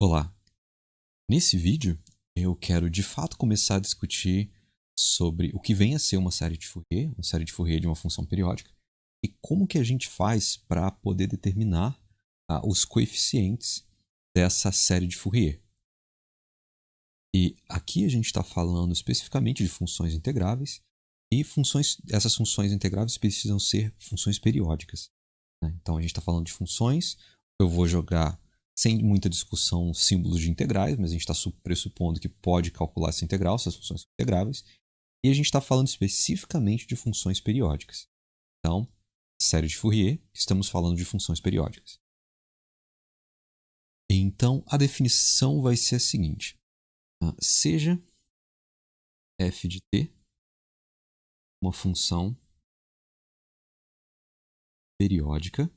Olá! Nesse vídeo, eu quero de fato começar a discutir sobre o que vem a ser uma série de Fourier de uma função periódica, e como que a gente faz para poder determinar os coeficientes dessa série de Fourier. E aqui a gente está falando especificamente de funções integráveis, e essas funções integráveis precisam ser funções periódicas, né? Então a gente está falando de funções, eu vou jogar sem muita discussão símbolos de integrais, mas a gente está pressupondo que pode calcular essa integral, essas funções são integráveis, e a gente está falando especificamente de funções periódicas. Então, série de Fourier, estamos falando de funções periódicas. Então, a definição vai ser a seguinte: seja f de t uma função periódica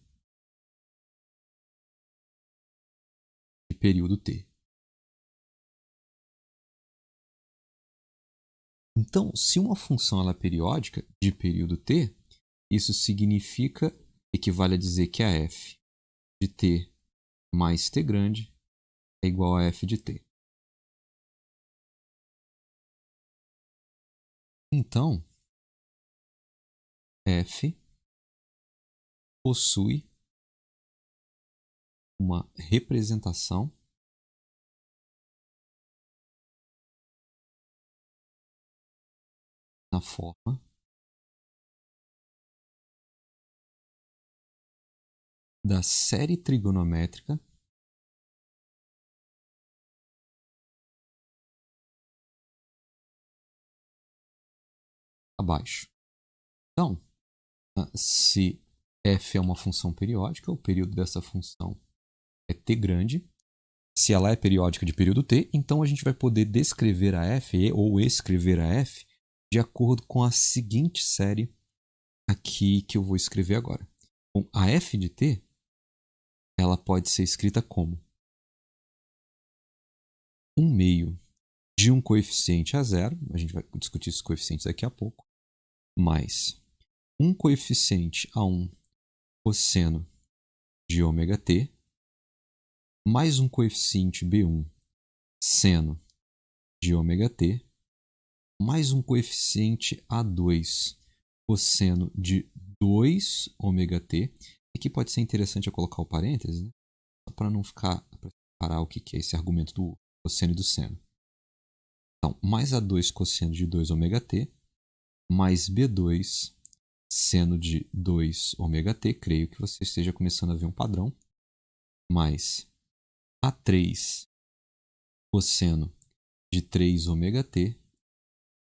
de período t. Então, se uma função ela é periódica de período t, isso equivale a dizer que a f de t mais t grande é igual a f de t. Então, f possui uma representação na forma da série trigonométrica abaixo. Então, se f é uma função periódica, o período dessa função é t grande. Se ela é periódica de período t, então a gente vai poder descrever a f ou escrever a f de acordo com a seguinte série aqui que eu vou escrever agora. Bom, a f de t ela pode ser escrita como 1 meio de um coeficiente a zero, a gente vai discutir esses coeficientes daqui a pouco, mais um coeficiente a 1 cosseno de ômega t, mais um coeficiente B1 seno de ômega t, mais um coeficiente A2 cosseno de 2 ômega t. Aqui pode ser interessante eu colocar o parênteses, né? Só para não ficar, para separar o que é esse argumento do cosseno e do seno. Então, mais A2 cosseno de 2 ômega t, mais B2 seno de 2 ômega t, creio que você esteja começando a ver um padrão, mais A3 cosseno de 3 ômega t,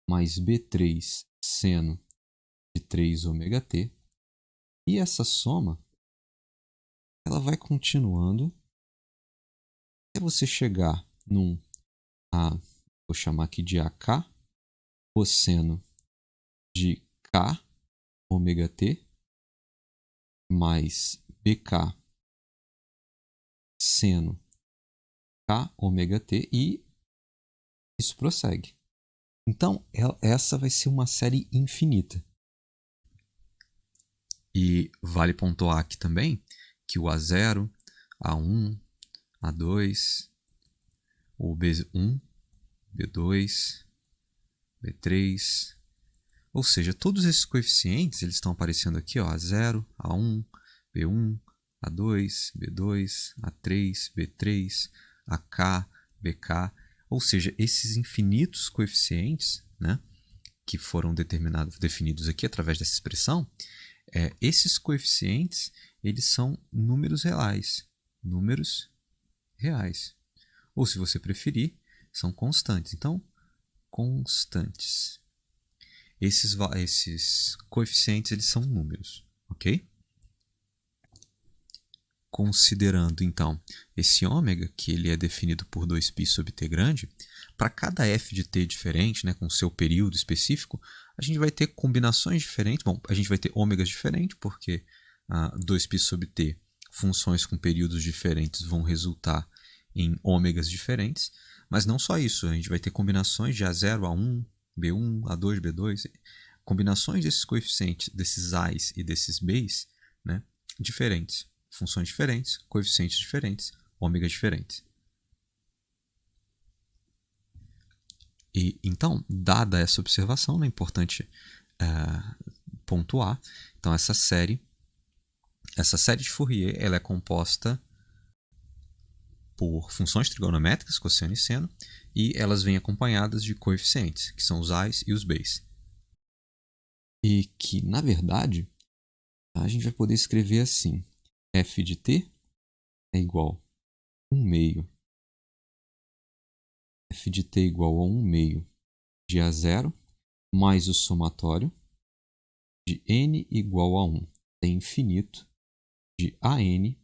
mais B3 seno de 3 ômega t, e essa soma ela vai continuando até você chegar num vou chamar aqui de AK cosseno de K ômega t, mais BK seno K ômega t, e isso prossegue. Então, essa vai ser uma série infinita. E vale pontuar aqui também que o A0, A1, A2, o B1, B2, B3, ou seja, todos esses coeficientes eles estão aparecendo aqui, ó, A0, A1, B1, A2, B2, A3, B3, AK, BK, ou seja, esses infinitos coeficientes, né, que foram definidos aqui através dessa expressão, esses coeficientes eles são números reais. Ou, se você preferir, são constantes. Então, constantes. Esses coeficientes eles são números, ok? Considerando, então, esse ômega, que ele é definido por 2π sobre t grande, para cada f de t diferente, né, com seu período específico, a gente vai ter combinações diferentes. Bom, a gente vai ter ômegas diferentes, porque 2π sobre t, funções com períodos diferentes, vão resultar em ômegas diferentes. Mas não só isso, a gente vai ter combinações de A0, A1, B1, A2, B2, combinações desses coeficientes, desses A's e desses B's, né, diferentes. Funções diferentes, coeficientes diferentes, ômegas diferentes. E então, dada essa observação, é importante pontuar. Então, essa série de Fourier, ela é composta por funções trigonométricas, cosseno e seno, e elas vêm acompanhadas de coeficientes, que são os a's e os b's. E que, na verdade, a gente vai poder escrever assim: f de t é igual a 1 meio. F de t igual a 1 meio de A0 mais o somatório de n igual a 1 até infinito de AN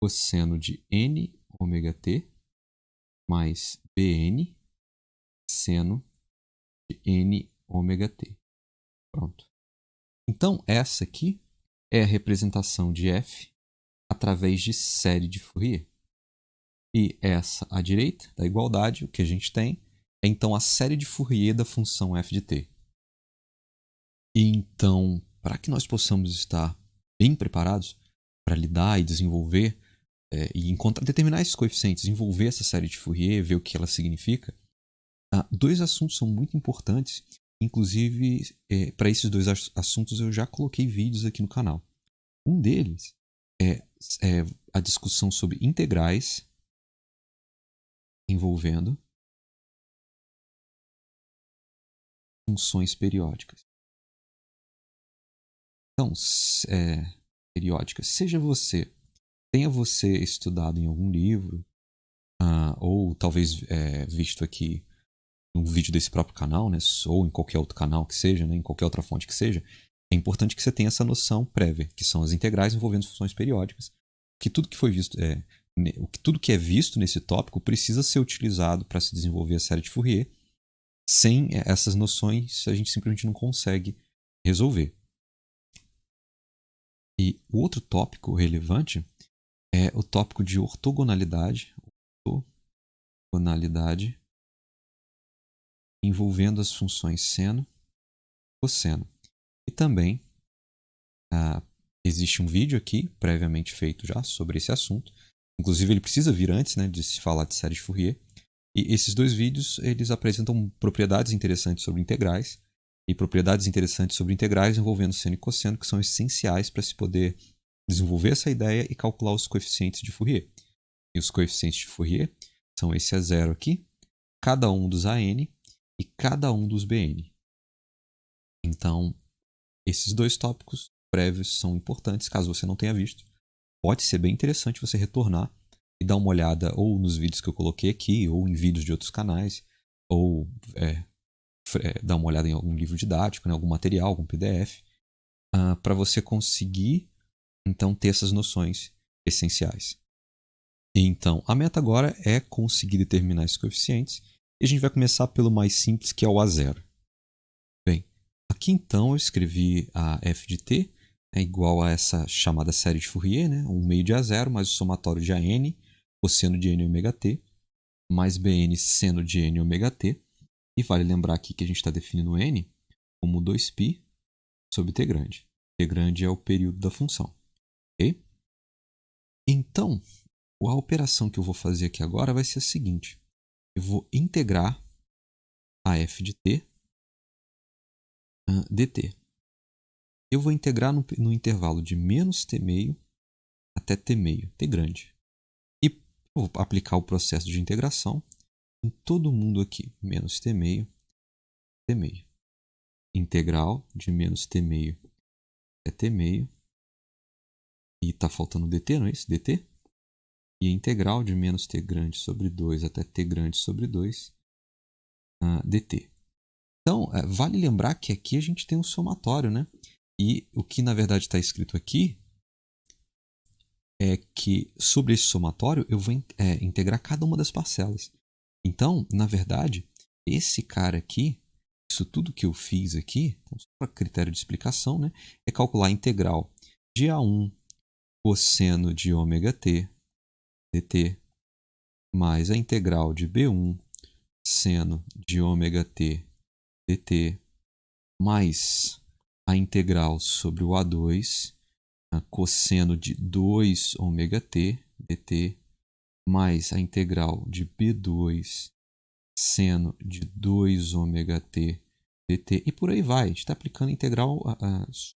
cosseno de n ômega t mais Bn seno de n ômega t. Pronto. Então, essa aqui é a representação de f através de série de Fourier. E essa à direita da igualdade, o que a gente tem é então a série de Fourier da função f de t. E então, para que nós possamos estar bem preparados para lidar e desenvolver e determinar esses coeficientes, desenvolver essa série de Fourier, ver o que ela significa, dois assuntos são muito importantes. Inclusive, para esses dois assuntos eu já coloquei vídeos aqui no canal. Um deles é a discussão sobre integrais envolvendo funções periódicas. Então, periódicas, tenha você estudado em algum livro, ou talvez visto aqui num vídeo desse próprio canal, né, ou em qualquer outro canal que seja, né, em qualquer outra fonte que seja, é importante que você tenha essa noção prévia, que são as integrais envolvendo funções periódicas, que tudo que foi visto, tudo que é visto nesse tópico precisa ser utilizado para se desenvolver a série de Fourier. Sem essas noções, a gente simplesmente não consegue resolver. E o outro tópico relevante é o tópico de ortogonalidade. Ortogonalidade envolvendo as funções seno e cosseno. E também existe um vídeo aqui, previamente feito já, sobre esse assunto. Inclusive, ele precisa vir antes, né, de se falar de série de Fourier. E esses dois vídeos, eles apresentam propriedades interessantes sobre integrais e propriedades interessantes sobre integrais envolvendo seno e cosseno, que são essenciais para se poder desenvolver essa ideia e calcular os coeficientes de Fourier. E os coeficientes de Fourier são esse A0 aqui, cada um dos AN e cada um dos BN. Então, esses dois tópicos prévios são importantes, caso você não tenha visto. Pode ser bem interessante você retornar e dar uma olhada ou nos vídeos que eu coloquei aqui, ou em vídeos de outros canais, ou dar uma olhada em algum livro didático, né, algum material, algum PDF, para você conseguir então ter essas noções essenciais. Então, a meta agora é conseguir determinar esses coeficientes, e a gente vai começar pelo mais simples, que é o A0. Bem, aqui então eu escrevi a f de t é igual a essa chamada série de Fourier, né? 1 meio de A0 mais o somatório de AN, cosseno de n ômega t, mais Bn seno de n ômega t. E vale lembrar aqui que a gente está definindo n como 2π sobre t grande. T grande é o período da função. Ok? Então, a operação que eu vou fazer aqui agora vai ser a seguinte. Eu vou integrar a f de t dt. Eu vou integrar no intervalo de menos t meio até t meio, t grande. E vou aplicar o processo de integração em todo mundo aqui. Menos t meio, t meio. Integral de menos t meio até t meio. E está faltando dt, não é isso? dt. E a integral de menos t grande sobre 2 até t grande sobre 2, dt. Então, vale lembrar que aqui a gente tem um somatório, né? E o que na verdade está escrito aqui é que sobre esse somatório eu vou integrar cada uma das parcelas. Então, na verdade, esse cara aqui, isso tudo que eu fiz aqui, então, para critério de explicação, né, é calcular a integral de A1 cosseno de ômega t dt mais a integral de B1 seno de ômega t dt mais a integral sobre o A2 cosseno de 2 ômega t dt mais a integral de B2 seno de 2 ômega t dt, e por aí vai. A gente está aplicando integral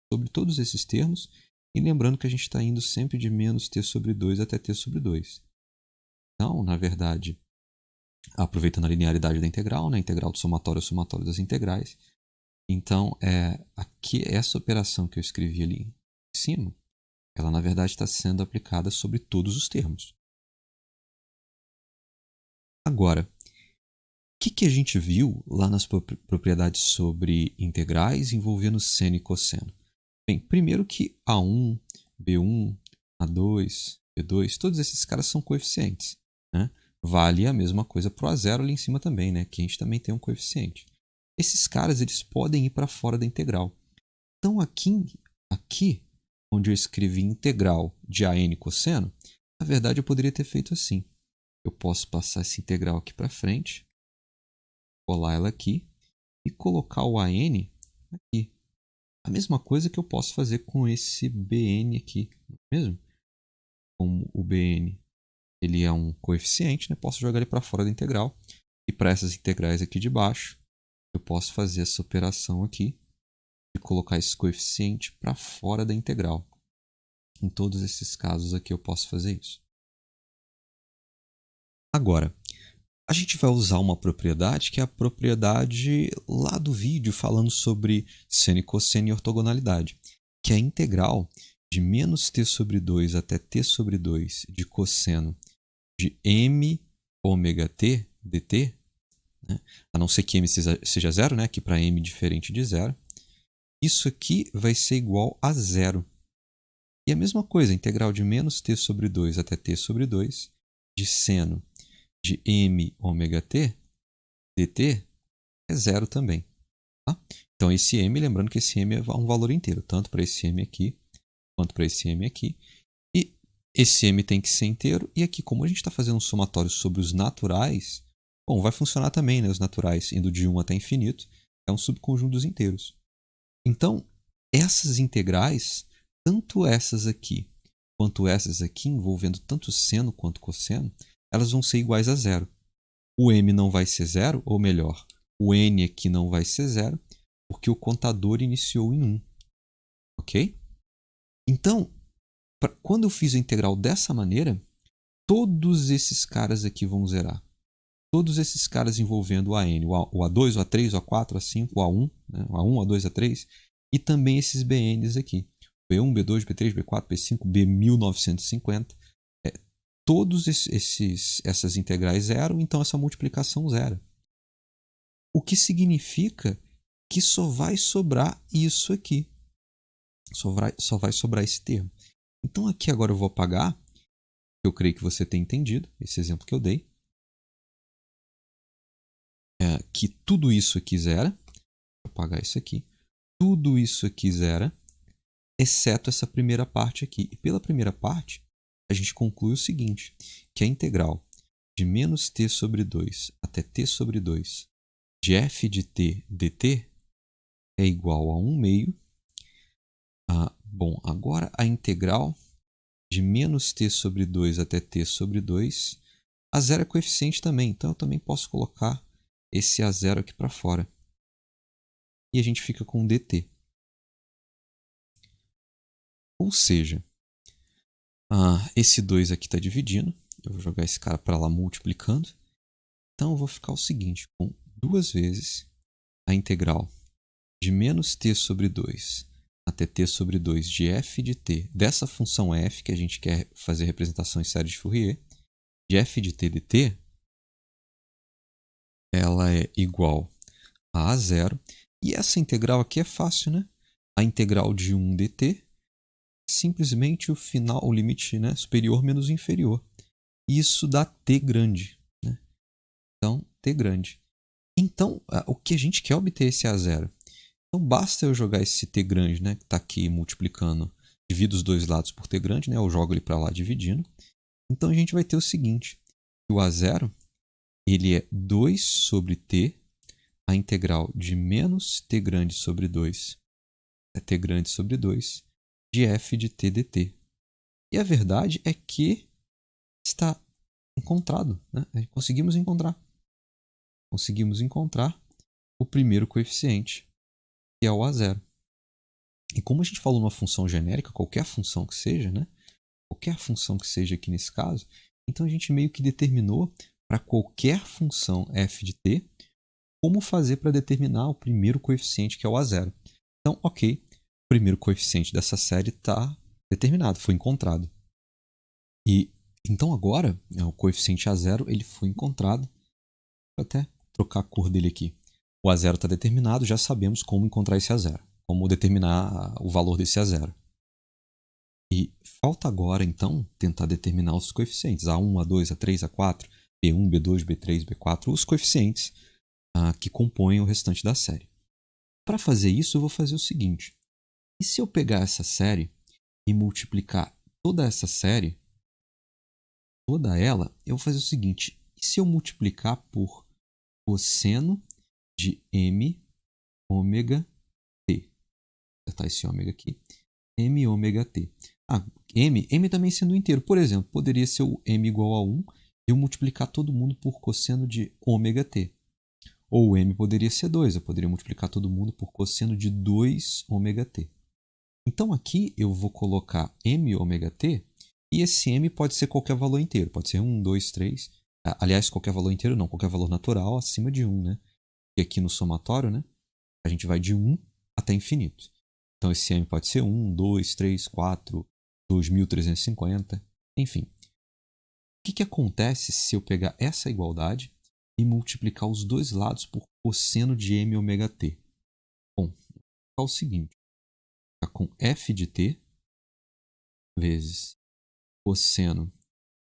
sobre todos esses termos, e lembrando que a gente está indo sempre de menos t sobre 2 até t sobre 2. Então, na verdade, aproveitando a linearidade da integral, né? Integral do somatório é o somatório das integrais. Então, aqui, essa operação que eu escrevi ali em cima, ela na verdade está sendo aplicada sobre todos os termos. Agora, o que a gente viu lá nas propriedades sobre integrais envolvendo seno e cosseno? Bem, primeiro que A1, B1, A2, B2, todos esses caras são coeficientes, né? Vale a mesma coisa para o A0 ali em cima também, né? Que a gente também tem um coeficiente. Esses caras eles podem ir para fora da integral. Então aqui, onde eu escrevi integral de AN cosseno, na verdade eu poderia ter feito assim. Eu posso passar essa integral aqui para frente, colar ela aqui e colocar o AN aqui. A mesma coisa que eu posso fazer com esse BN aqui, não é mesmo? Como o BN ele é um coeficiente, né? Posso jogar ele para fora da integral. E para essas integrais aqui de baixo, eu posso fazer essa operação aqui de colocar esse coeficiente para fora da integral. Em todos esses casos aqui eu posso fazer isso. Agora, a gente vai usar uma propriedade que é a propriedade lá do vídeo falando sobre seno e cosseno e ortogonalidade, que é a integral de menos t sobre 2 até t sobre 2 de cosseno de m ômega t dt, né? A não ser que m seja zero, né? Aqui para m diferente de zero. Isso aqui vai ser igual a zero. E a mesma coisa, a integral de menos t sobre 2 até t sobre 2 de seno de m ômega t dt é zero também. Tá? Então, esse m, lembrando que esse m é um valor inteiro, tanto para esse m aqui, quanto para esse m aqui. E esse m tem que ser inteiro. E aqui, como a gente está fazendo um somatório sobre os naturais, bom, vai funcionar também, né? Os naturais indo de 1 até infinito, é um subconjunto dos inteiros. Então, essas integrais, tanto essas aqui, quanto essas aqui, envolvendo tanto seno quanto cosseno, elas vão ser iguais a zero. O m não vai ser zero, ou melhor, o n aqui não vai ser zero, porque o contador iniciou em 1. Ok? Então, quando eu fiz a integral dessa maneira, todos esses caras aqui vão zerar. Todos esses caras envolvendo o AN, o A2, o A3, o A4, o A5, o A1, né? O A1, o A2, o A3, e também esses BNs aqui. B1, B2, B3, B4, B5, B1950. Todos essas integrais zero, então essa multiplicação zero. O que significa que só vai sobrar isso aqui. Só vai sobrar esse termo. Então aqui agora eu vou apagar. Eu creio que você tenha entendido esse exemplo que eu dei. Que tudo isso aqui zera. Vou apagar isso aqui. Tudo isso aqui zera, exceto essa primeira parte aqui. E pela primeira parte, a gente conclui o seguinte, que a integral de menos t sobre 2 até t sobre 2 de f de t dt é igual a 1 meio. Bom, agora a integral de menos t sobre 2 até t sobre 2, a zero é coeficiente também, então eu também posso colocar esse a zero aqui para fora. E a gente fica com dt. Ou seja, esse 2 aqui está dividindo. Eu vou jogar esse cara para lá multiplicando. Então eu vou ficar o seguinte, com 2 vezes a integral de menos t sobre 2 até t sobre 2 de f de t, dessa função f, que a gente quer fazer representação em série de Fourier, de f de t dt, ela é igual a zero. E essa integral aqui é fácil, né? A integral de 1 dt é simplesmente o final, o limite, né, superior menos inferior. E isso dá t grande. Né? Então, t grande. Então, o que a gente quer obter é esse a zero. Então, basta eu jogar esse t grande, né, que está aqui multiplicando, divido os dois lados por t grande, né, eu jogo ele para lá dividindo. Então, a gente vai ter o seguinte, o a zero ele é 2 sobre t, a integral de menos t grande sobre 2 é t grande sobre 2 de f de t dt. E a verdade é que está encontrado, né? Conseguimos encontrar. conseguimos encontrar o primeiro coeficiente, que é o A0. E como a gente falou numa função genérica, qualquer função que seja, né? Qualquer função que seja aqui nesse caso, então a gente meio que determinou para qualquer função f de t como fazer para determinar o primeiro coeficiente, que é o A0. Então, ok, o primeiro coeficiente dessa série está determinado, foi encontrado. E então agora, o coeficiente A0 ele foi encontrado. Vou até trocar a cor dele aqui. O A0 está determinado, já sabemos como encontrar esse A0, como determinar o valor desse A0. E falta agora, então, tentar determinar os coeficientes A1, A2, A3, A4, B1, B2, B3, B4, os coeficientes que compõem o restante da série. Para fazer isso, eu vou fazer o seguinte. E se eu pegar essa série e multiplicar toda essa série, toda ela, eu vou fazer o seguinte. E se eu multiplicar por cosseno de m ômega t? Vou acertar esse ômega aqui. M ômega t. M também sendo inteiro. Por exemplo, poderia ser o m igual a 1 e eu multiplicar todo mundo por cosseno de ômega t. Ou o m poderia ser 2, eu poderia multiplicar todo mundo por cosseno de 2 ômega t. Então aqui eu vou colocar m ômega t e esse m pode ser qualquer valor inteiro. Pode ser 1, 2, 3. Aliás, qualquer valor inteiro não, qualquer valor natural acima de 1, né? E aqui no somatório, né, a gente vai de 1 até infinito. Então esse m pode ser 1, 2, 3, 4, 2350, enfim. O que acontece se eu pegar essa igualdade e multiplicar os dois lados por cosseno de m ômega t? Bom, é o seguinte, fica com f de t vezes cosseno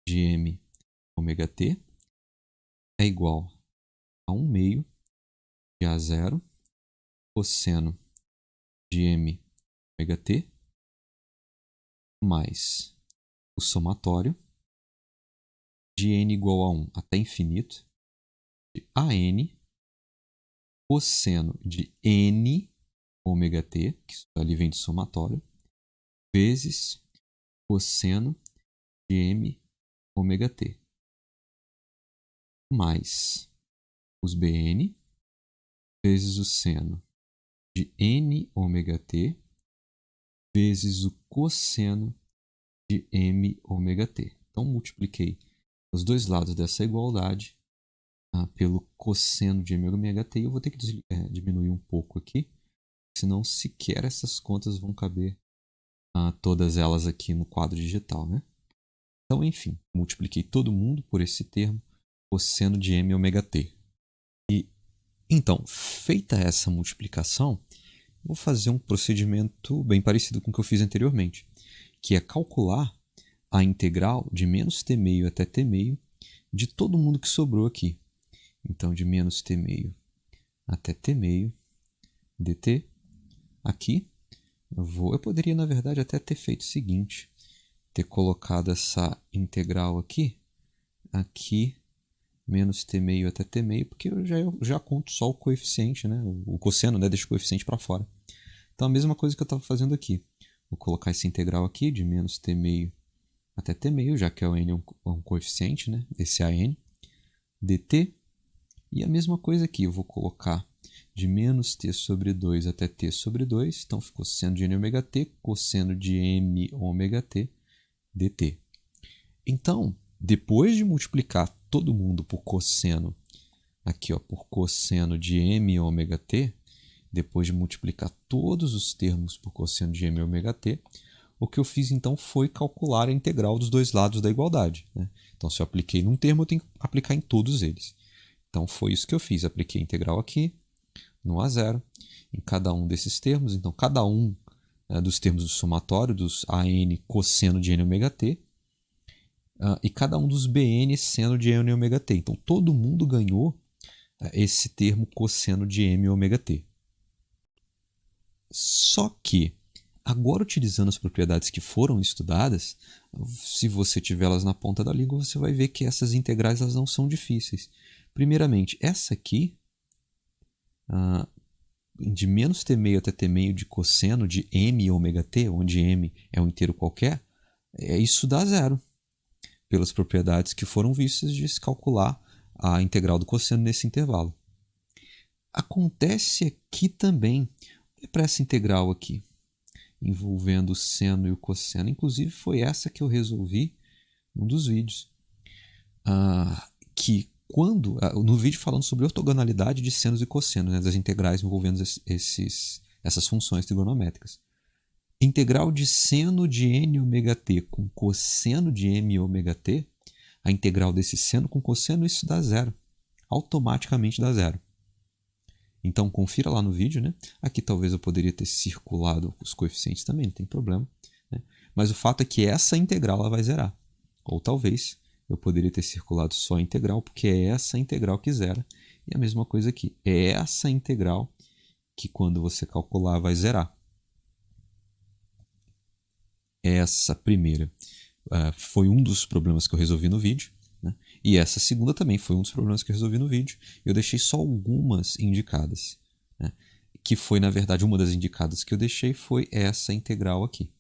de m ômega t é igual a 1 meio de A0 cosseno de m ômega t mais o somatório de n igual a 1 até infinito de AN cosseno de n ômega t, que isso ali vem de somatório, vezes cosseno de m ômega t, mais os Bn vezes o seno de n ômega t vezes o cosseno de m ômega t. Então, multipliquei os dois lados dessa igualdade pelo cosseno de m ômega t. Eu vou ter que diminuir um pouco aqui, senão sequer essas contas vão caber todas elas aqui no quadro digital, né? Então, enfim, multipliquei todo mundo por esse termo, cosseno de m ômega t. E, então, feita essa multiplicação, vou fazer um procedimento bem parecido com o que eu fiz anteriormente, que é calcular a integral de menos t meio até t meio de todo mundo que sobrou aqui. Então, de menos t meio até t meio dt, aqui, eu poderia, na verdade, até ter feito o seguinte, ter colocado essa integral aqui, menos t meio até t meio, porque eu já conto só o coeficiente, né? O cosseno, né? Deixa o coeficiente para fora. Então, a mesma coisa que eu estava fazendo aqui. Vou colocar essa integral aqui de menos t meio até t meio, já que o n é um coeficiente, né? Esse AN, dt. E a mesma coisa aqui, eu vou colocar de menos t sobre 2 até t sobre 2. Então, ficou seno de n ômega t, cosseno de m ômega t, dt. Então, depois de multiplicar todo mundo por cosseno, aqui ó, por cosseno de m ômega t, depois de multiplicar todos os termos por cosseno de m ômega t, o que eu fiz então foi calcular a integral dos dois lados da igualdade, né? Então, se eu apliquei num termo, eu tenho que aplicar em todos eles. Então, foi isso que eu fiz. Apliquei a integral aqui, no A0, em cada um desses termos. Então, cada um dos termos do somatório, dos AN cosseno de n ômega t, e cada um dos Bn seno de n ômega t. Então, todo mundo ganhou esse termo cosseno de m ômega t. Só que, agora utilizando as propriedades que foram estudadas, se você tiver elas na ponta da língua, você vai ver que essas integrais elas não são difíceis. Primeiramente, essa aqui, de menos t meio até t meio de cosseno de m ômega t, onde m é um inteiro qualquer, isso dá zero, pelas propriedades que foram vistas de se calcular a integral do cosseno nesse intervalo. Acontece aqui também, para essa integral aqui, envolvendo o seno e o cosseno. Inclusive foi essa que eu resolvi num dos vídeos. No vídeo falando sobre ortogonalidade de senos e cossenos, né, das integrais envolvendo essas funções trigonométricas. Integral de seno de n ômega t com cosseno de m ômega t, a integral desse seno com cosseno, isso dá zero. Automaticamente dá zero. Então, confira lá no vídeo, né? Aqui talvez eu poderia ter circulado os coeficientes também, não tem problema, né? Mas o fato é que essa integral ela vai zerar. Ou talvez eu poderia ter circulado só a integral, porque é essa integral que zera. E a mesma coisa aqui. É essa integral que quando você calcular vai zerar. Essa primeira foi um dos problemas que eu resolvi no vídeo, né? E essa segunda também foi um dos problemas que eu resolvi no vídeo. Eu deixei só algumas indicadas, né? Que foi, na verdade, uma das indicadas que eu deixei foi essa integral aqui.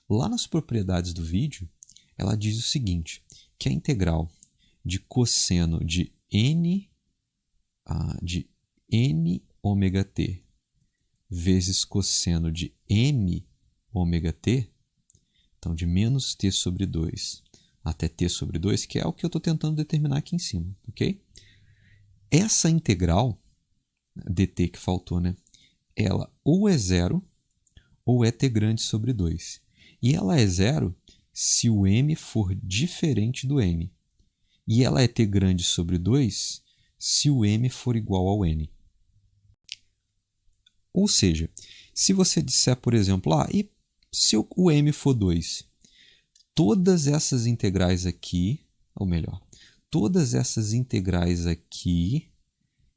Lá nas propriedades do vídeo, ela diz o seguinte, que a integral de cosseno de n ômega t vezes cosseno de m ômega t, então de menos t sobre 2 até t sobre 2, que é o que eu estou tentando determinar aqui em cima, ok? Essa integral, dt que faltou, né? Ela ou é zero ou é t grande sobre 2. E ela é zero se o m for diferente do n. E ela é t grande sobre 2 se o m for igual ao n. Ou seja, se você disser, por exemplo, e se o m for 2, todas essas integrais aqui, ou melhor, todas essas integrais aqui,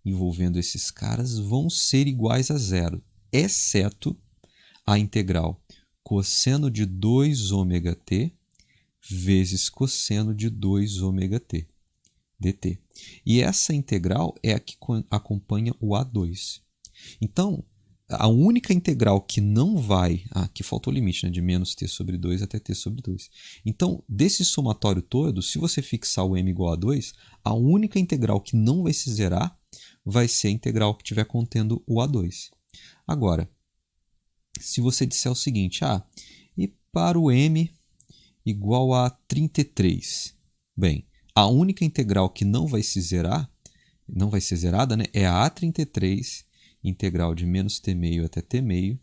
envolvendo esses caras, vão ser iguais a zero, exceto a integral cosseno de 2 ômega t vezes cosseno de 2 ômega t, dt. E essa integral é a que acompanha o A2. Então, a única integral que não vai... aqui faltou o limite, né, de menos t sobre 2 até t sobre 2. Então, desse somatório todo, se você fixar o m igual a 2, a única integral que não vai se zerar vai ser a integral que estiver contendo o A2. Agora, se você disser o seguinte, e para o m igual a 33, bem, a única integral que não vai se zerar, não vai ser zerada, né, é a A33, integral de menos t meio até t meio,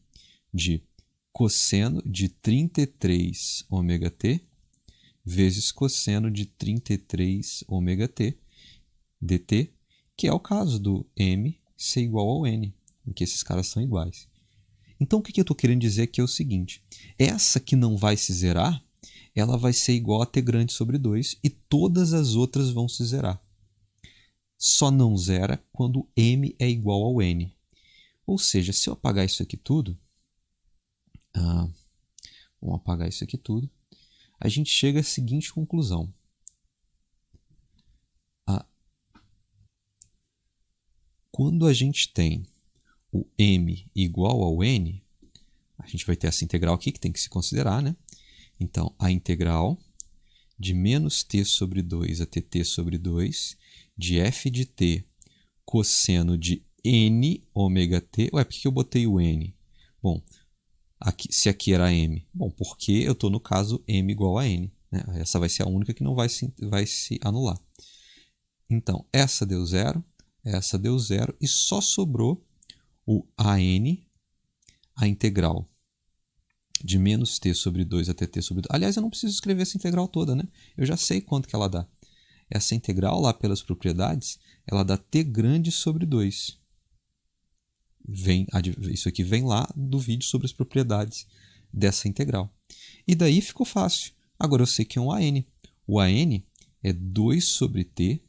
de cosseno de 33 ômega t vezes cosseno de 33 ômega t dt, que é o caso do m ser igual ao n, em que esses caras são iguais. Então, o que eu estou querendo dizer aqui é o seguinte, essa que não vai se zerar, ela vai ser igual a t grande sobre 2 e todas as outras vão se zerar. Só não zera quando m é igual ao n. Ou seja, se eu apagar isso aqui tudo, vamos apagar isso aqui tudo, a gente chega à seguinte conclusão. Quando a gente tem o m igual ao n, a gente vai ter essa integral aqui que tem que se considerar, né? Então, a integral de menos t sobre 2 até t sobre 2 de f de t cosseno de n ômega t. Ué, por que eu botei o n? Bom, se aqui era m. Bom, porque eu estou no caso m igual a n, né? Essa vai ser a única que não vai se anular. Então, essa deu zero e só sobrou o an, a integral de menos t sobre 2 até t sobre 2. Aliás, eu não preciso escrever essa integral toda, né? Eu já sei quanto que ela dá. Essa integral, lá pelas propriedades, ela dá t grande sobre 2. Isso aqui vem lá do vídeo sobre as propriedades dessa integral. E daí ficou fácil. Agora eu sei que é um an. O an é 2 sobre t,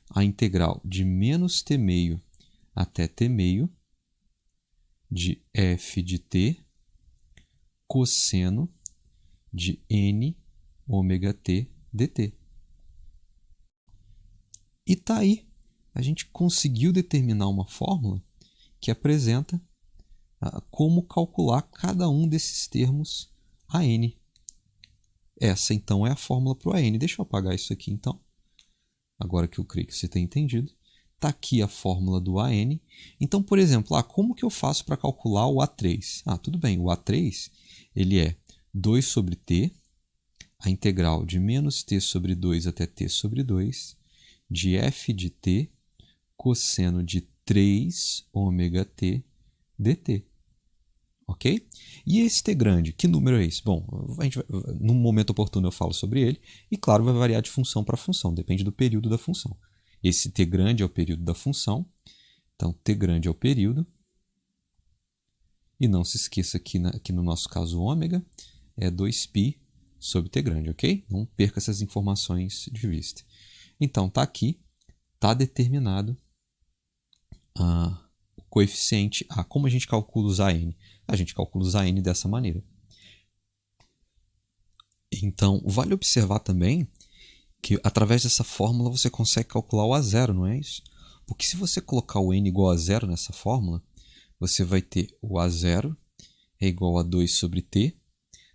a integral de menos t meio até t meio de f de t cosseno de n ômega t dt. E tá aí. A gente conseguiu determinar uma fórmula que apresenta como calcular cada um desses termos an. Essa, então, é a fórmula para o an. Deixa eu apagar isso aqui, então. Agora que eu creio que você tenha entendido. Está aqui a fórmula do AN. Então, por exemplo, como que eu faço para calcular o A3? Tudo bem, o A3 ele é 2 sobre t, a integral de menos t sobre 2 até t sobre 2, de f de t, cosseno de 3 ômega t dt. Ok? E esse t grande, que número é esse? Bom, num momento oportuno eu falo sobre ele, e claro, vai variar de função para função, depende do período da função. Esse t grande é o período da função, então t grande é o período, e não se esqueça que no nosso caso ômega é 2π sobre t grande, ok? Não perca essas informações de vista. Então, está aqui, está determinado o coeficiente A. Como a gente calcula os AN? A gente calcula os AN dessa maneira. Então, vale observar também que através dessa fórmula você consegue calcular o A0, não é isso? Porque se você colocar o n igual a zero nessa fórmula, você vai ter o A0 é igual a 2 sobre t,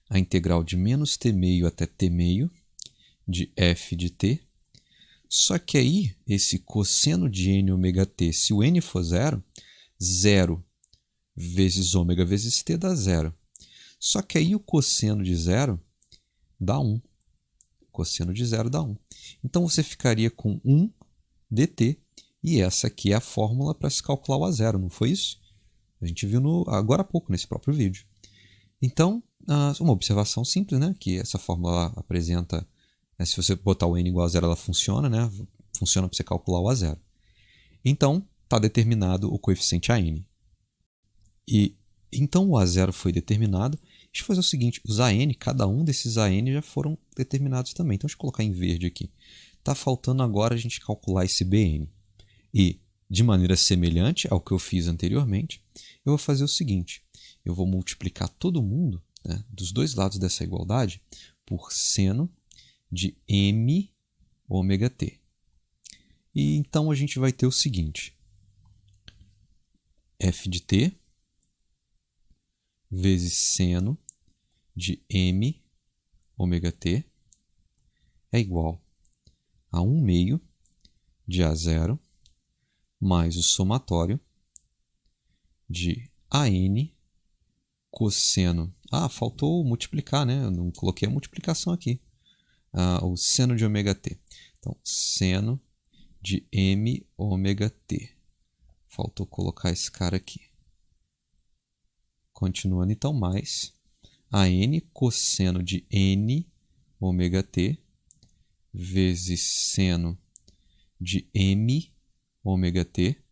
a integral de menos t meio até t meio, de f de t. Só que aí, esse cosseno de n ômega t, se o n for zero, 0 vezes ômega vezes t dá zero. Só que aí o cosseno de zero dá 1. Cosseno de zero dá 1. Então você ficaria com 1 dt, e essa aqui é a fórmula para se calcular o A0, não foi isso? A gente viu agora há pouco, nesse próprio vídeo. Então, uma observação simples, né? Que essa fórmula apresenta, se você botar o n igual a zero, ela funciona, né? Funciona para você calcular o A0. Então, está determinado o coeficiente AN. E então o A0 foi determinado. Deixa eu fazer o seguinte, os AN, cada um desses AN já foram determinados também. Então, deixa eu colocar em verde aqui. Está faltando agora a gente calcular esse BN. E, de maneira semelhante ao que eu fiz anteriormente, eu vou fazer o seguinte. Eu vou multiplicar todo mundo, né, dos dois lados dessa igualdade por seno de m ômega t. E então a gente vai ter o seguinte. F de t vezes seno de m ômega t é igual a 1 meio de A0 mais o somatório de AN cosseno. Faltou multiplicar, né? Eu não coloquei a multiplicação aqui. O seno de ômega t. Então, seno de m ômega t. Faltou colocar esse cara aqui. Continuando, então, mais AN cosseno de n ômega t vezes seno de m ômega t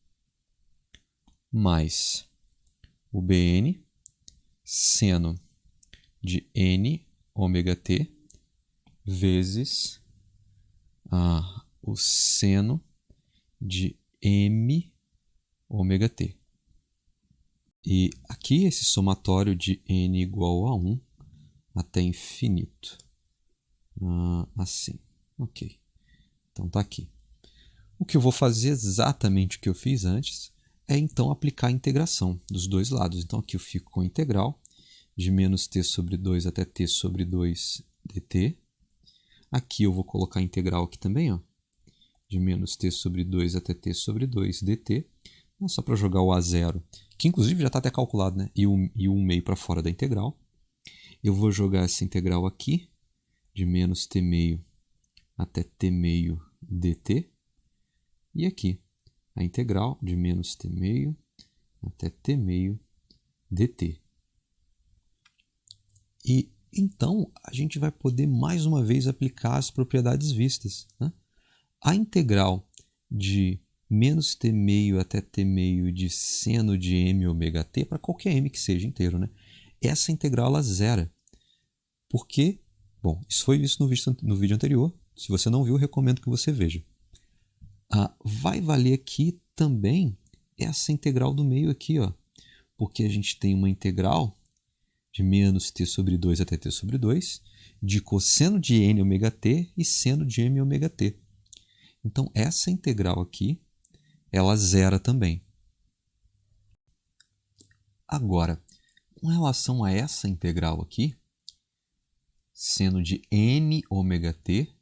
mais o BN seno de n ômega t vezes o seno de m ômega t. E aqui esse somatório de n igual a 1 até infinito. Assim. Ok. Então está aqui. O que eu vou fazer exatamente o que eu fiz antes é então aplicar a integração dos dois lados. Então aqui eu fico com a integral de menos t sobre 2 até t sobre 2 dt. Aqui eu vou colocar a integral aqui também, de menos t sobre 2 até t sobre 2 dt. Só para jogar o A0, que inclusive já está até calculado, né? E o 1 meio para fora da integral. Eu vou jogar essa integral aqui, de menos t meio até t meio dt. E aqui, a integral de menos t meio até t meio dt. E então a gente vai poder mais uma vez aplicar as propriedades vistas, né? A integral de menos t meio até t meio de seno de m ômega t, para qualquer m que seja inteiro, né? Essa integral ela zera. Porque, bom, isso foi visto no vídeo anterior. Se você não viu, eu recomendo que você veja. Vai valer aqui também essa integral do meio aqui, porque a gente tem uma integral de menos t sobre 2 até t sobre 2 de cosseno de n ômega t e seno de m ômega t. Então, essa integral aqui, ela zera também. Agora, com relação a essa integral aqui, seno de n ômega t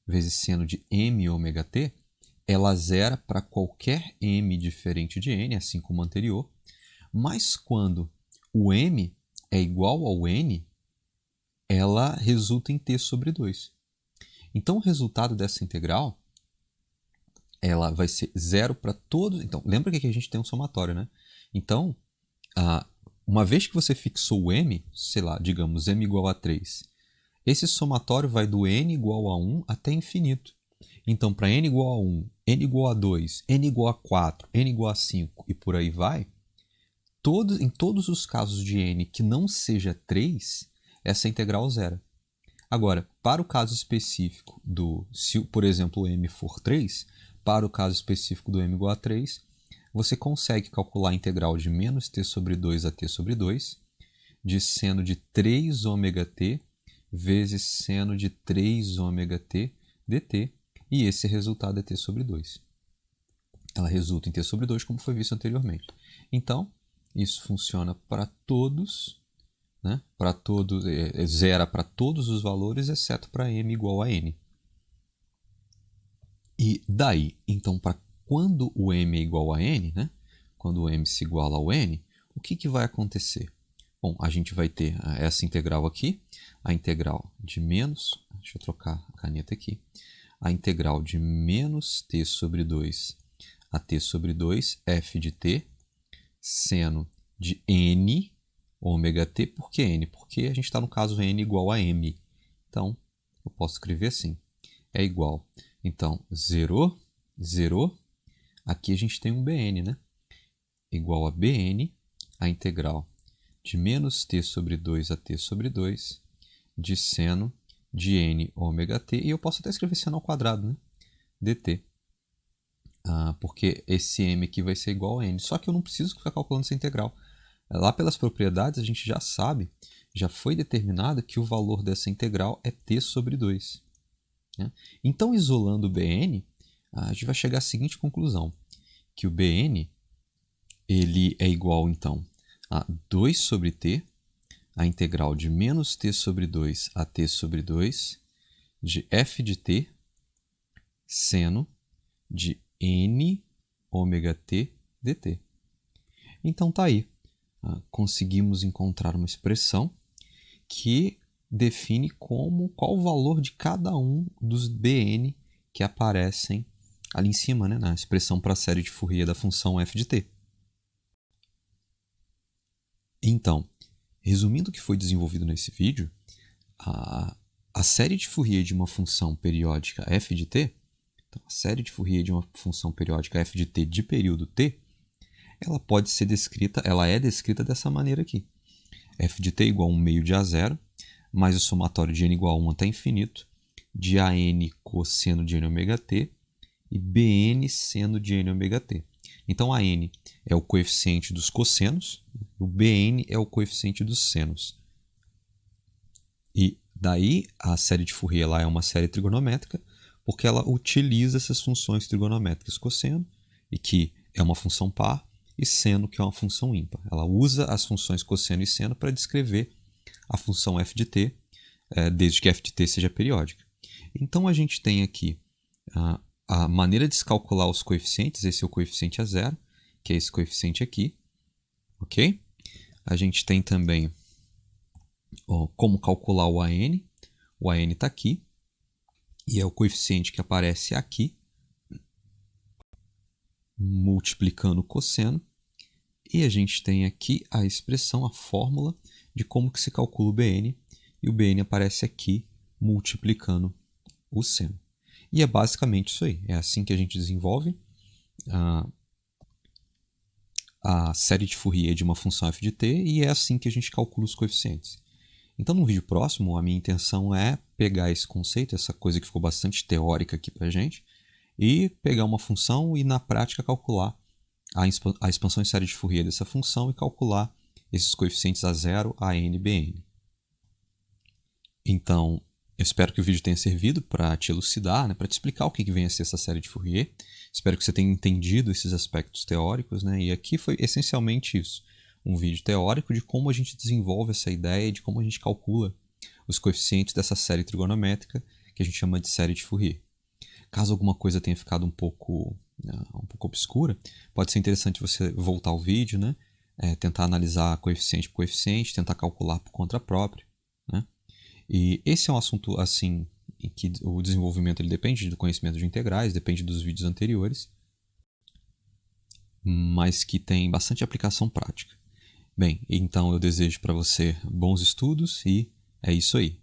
vezes seno de m ômega t, ela zera para qualquer m diferente de n, assim como o anterior, mas quando o m é igual ao n, ela resulta em t sobre 2. Então, o resultado dessa integral ela vai ser zero para todos. Então, lembra que aqui a gente tem um somatório, né? Então, uma vez que você fixou o m, sei lá, digamos m igual a 3, esse somatório vai do n igual a 1 até infinito. Então, para n igual a 1, n igual a 2, n igual a 4, n igual a 5 e por aí vai, em todos os casos de n que não seja 3, essa integral zera. Agora, para o caso específico se, por exemplo, o m for 3, para o caso específico do m igual a 3, você consegue calcular a integral de menos t sobre 2 a t sobre 2, de seno de 3 ômega t vezes seno de 3 ômega t dt, e esse resultado é t sobre 2. Ela resulta em t sobre 2, como foi visto anteriormente. Então, isso funciona para todos, né? Para todos, zera para todos os valores, exceto para m igual a n. E daí, então, para quando o m é igual a n, né? Quando o m se iguala ao n, o que vai acontecer? Bom, a gente vai ter essa integral aqui, a integral de menos, deixa eu trocar a caneta aqui, a integral de menos t sobre 2 a t sobre 2, f de t, seno de n ômega t. Por que n? Porque a gente está no caso n igual a m. Então, eu posso escrever assim. É igual. Então, zerou, zerou. Aqui a gente tem um bn, né? Igual a bn, a integral de menos t sobre 2 a t sobre 2, de seno de n ômega t. E eu posso até escrever seno ao quadrado, né? dt. Porque esse m aqui vai ser igual a n. Só que eu não preciso ficar calculando essa integral. Lá pelas propriedades a gente já sabe, já foi determinado que o valor dessa integral é t sobre 2. Né? Então, isolando o bn, a gente vai chegar à seguinte conclusão, que o bn ele é igual, então, a 2 sobre t, a integral de menos t sobre 2 a t sobre 2, de f de t, seno de n ômega t dt. Então, tá aí. Conseguimos encontrar uma expressão que define qual o valor de cada um dos bn que aparecem ali em cima, né, na expressão para a série de Fourier da função f de t. Então, resumindo o que foi desenvolvido nesse vídeo, a série de Fourier de uma função periódica f de t, então, a série de Fourier de uma função periódica f de t de período t, ela pode ser descrita, ela é descrita dessa maneira aqui. F de t igual a 1 meio de A0, mais o somatório de n igual a 1 até infinito, de AN cosseno de n ômega t e BN seno de n ômega t. Então, a n é o coeficiente dos cossenos, o BN é o coeficiente dos senos. E daí, a série de Fourier lá é uma série trigonométrica, porque ela utiliza essas funções trigonométricas cosseno, e que é uma função par, e seno, que é uma função ímpar. Ela usa as funções cosseno e seno para descrever a função f de t, desde que f de t seja periódica. Então, a gente tem aqui a maneira de se calcular os coeficientes. Esse é o coeficiente a zero, que é esse coeficiente aqui. Ok? A gente tem também como calcular o AN. O AN está aqui, e é o coeficiente que aparece aqui, multiplicando o cosseno. E a gente tem aqui a expressão, a fórmula de como que se calcula o BN, e o BN aparece aqui multiplicando o seno. E é basicamente isso aí. É assim que a gente desenvolve a série de Fourier de uma função f de t, e é assim que a gente calcula os coeficientes. Então, no vídeo próximo, a minha intenção é pegar esse conceito, essa coisa que ficou bastante teórica aqui para a gente, e pegar uma função e, na prática, calcular a expansão em série de Fourier dessa função e calcular esses coeficientes A0, AN e BN. Então, eu espero que o vídeo tenha servido para te elucidar, né, para te explicar o que vem a ser essa série de Fourier. Espero que você tenha entendido esses aspectos teóricos, né, e aqui foi essencialmente isso, um vídeo teórico de como a gente desenvolve essa ideia, de como a gente calcula os coeficientes dessa série trigonométrica, que a gente chama de série de Fourier. Caso alguma coisa tenha ficado um pouco obscura, pode ser interessante você voltar ao vídeo, né? Tentar analisar coeficiente por coeficiente, tentar calcular por conta própria, né? E esse é um assunto assim em que o desenvolvimento ele depende do conhecimento de integrais, depende dos vídeos anteriores, mas que tem bastante aplicação prática. Bem, então eu desejo para você bons estudos e é isso aí.